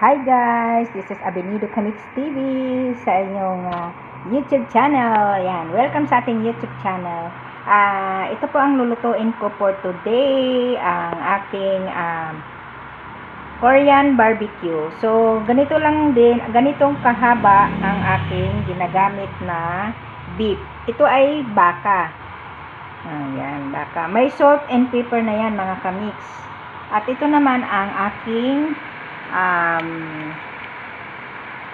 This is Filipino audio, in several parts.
Hi guys! This is Abenido Camix TV sa inyong YouTube channel. Ayan, welcome sa ating YouTube channel. Ito po ang lulutuin ko for today, ang aking Korean barbecue. So, ganito lang din, ganitong kahaba ang aking ginagamit na beef. Ito ay baka. Ayan, baka. May salt and pepper na yan mga kamix. At ito naman ang aking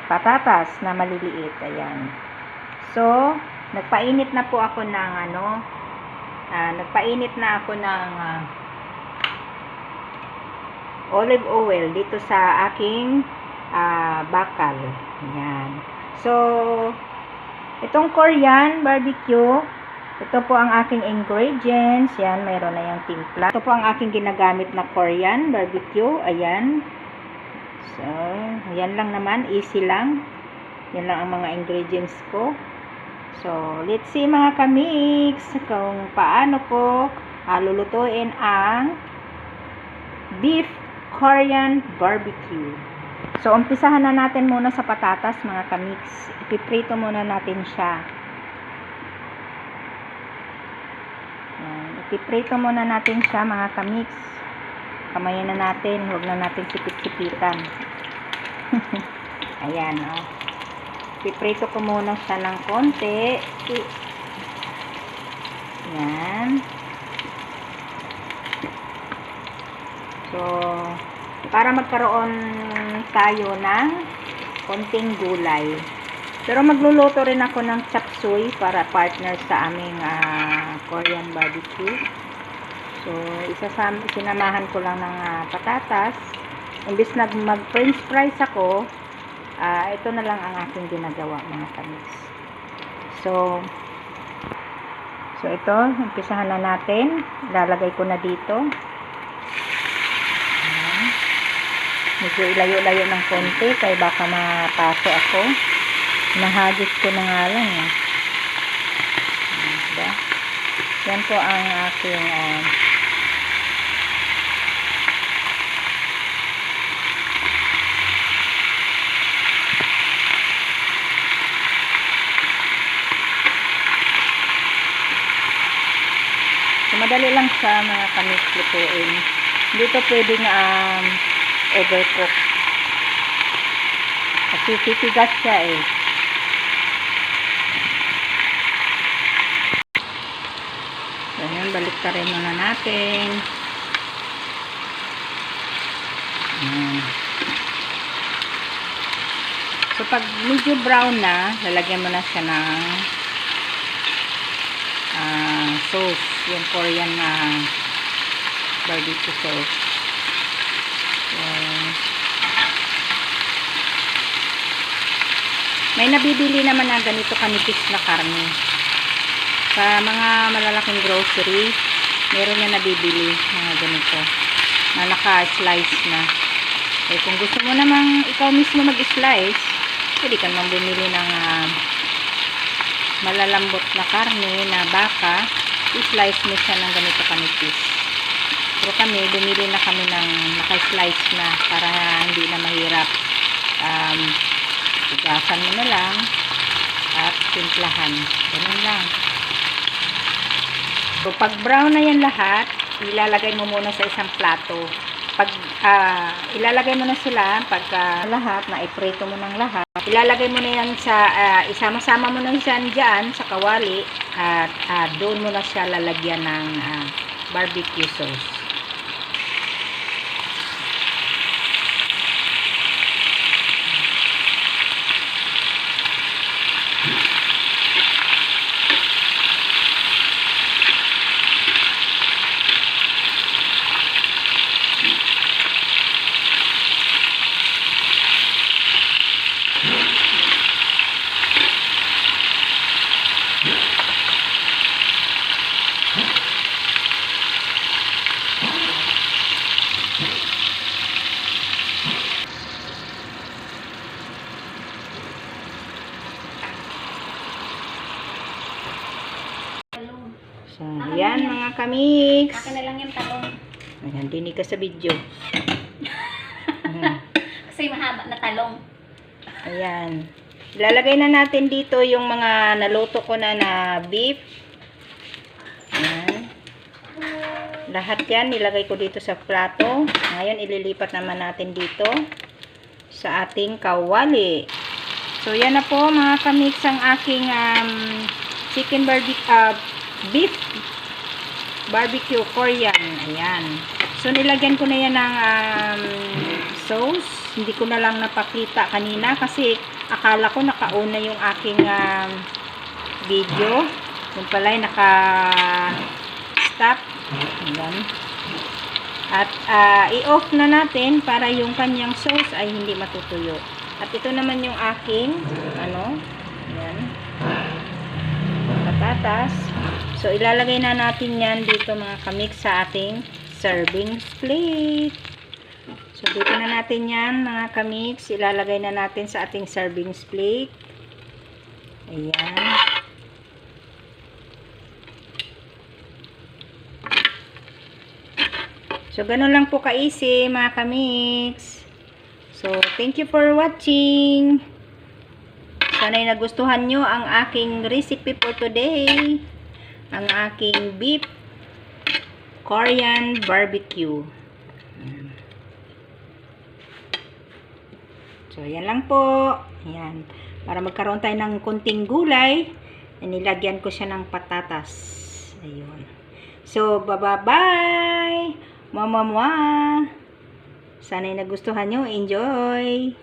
patatas na maliliit. Ayan. So, nagpainit na po ako ng olive oil dito sa aking bakal. Ayan. So, itong Korean barbecue, ito po ang aking ingredients. Yan, mayroon na yung timpla. Ito po ang aking ginagamit na Korean barbecue. Ayan. So, ayan lang naman. Easy lang. Yan lang ang mga ingredients ko. So, let's see mga kamix kung paano ko lulutuin ang beef Korean barbecue. So, umpisahan na natin muna sa patatas mga kamix. Ipiprito muna natin siya. Ipiprito muna natin siya mga kamix. Kamayin na natin. Huwag na natin sipit-sipitan. Ayan, oh. Ipiprito ko muna siya ng konti. Ayan. So, para magkaroon tayo ng konting gulay. Pero magluluto rin ako ng chop suey para partner sa aming Korean barbecue. So, sinamahan ko lang ng patatas. Imbis na mag-french fries ako, ito na lang ang aking ginagawa mga kamis. So ito, umpisahan na natin. Lalagay ko na dito. Ayan. Medyo ilayo-layo ng konti, kaya baka mapaso ako. Nahagis ko na nga lang. Diba? Yan po ang aking madali lang siya mga kamix lutuin. Dito pwedeng overcook. Kasi titigas siya eh. So, yan, balik ka rin muna natin. So, pag medyo brown na, lalagyan mo na siya ng sauce. Yung Korean barbecue sauce. So, may nabibili naman na ganito kanipis na karne. Sa mga malalaking grocery, meron na nabibili mga ganito na naka-slice na. Eh, kung gusto mo namang ikaw mismo mag-slice, pwede ka naman bumili ng malalambot na karne na baka, i-slice mo siya ng ganito kanipis. Pero kami, bumili na kami ng naka-slice na para hindi na mahirap. Igasan mo na lang at timplahan. Ganun lang. So, pag brown na yan lahat, ilalagay mo muna sa isang plato. Pag ilalagay mo na sila, pagka lahat, na-iprito mo ng lahat, ilalagay mo na yan sa, isama-sama mo na yan dyan sa kawali, at doon mo na siya lalagyan ng barbecue sauce. So, ayan mga kamix. Akin na lang yung talong. Ayan, dinig ka sa video. Kasi mahal. mahaba na talong. Ayan. Ilalagay na natin dito yung mga naluto ko na beef. Ayan. Lahat yan, nilagay ko dito sa plato. Ngayon, ililipat naman natin dito sa ating kawali. So, yan na po mga kamix ang aking chicken beef barbecue Korean. Ayan. So, nilagyan ko na yan ng sauce. Hindi ko na lang napakita kanina kasi akala ko nakauna yung aking video. Yung pala ay naka-stop. Ayan. At i-off na natin para yung kanyang sauce ay hindi matutuyo. At ito naman yung aking ayan, patatas. So, ilalagay na natin yan dito mga kamix sa ating serving plate. So, dito na natin yan mga kamix. Ilalagay na natin sa ating serving plate. Ayan. So, ganun lang po ka-easy mga kamix. So, thank you for watching. Sana'y nagustuhan nyo ang aking recipe for today. Ang aking beef Korean barbecue. So, yan lang po. Ayan. Para magkaroon tayo ng konting gulay, nilagyan ko siya ng patatas. Ayun. So, bye-bye! Mama. Sana'y nagustuhan nyo. Enjoy!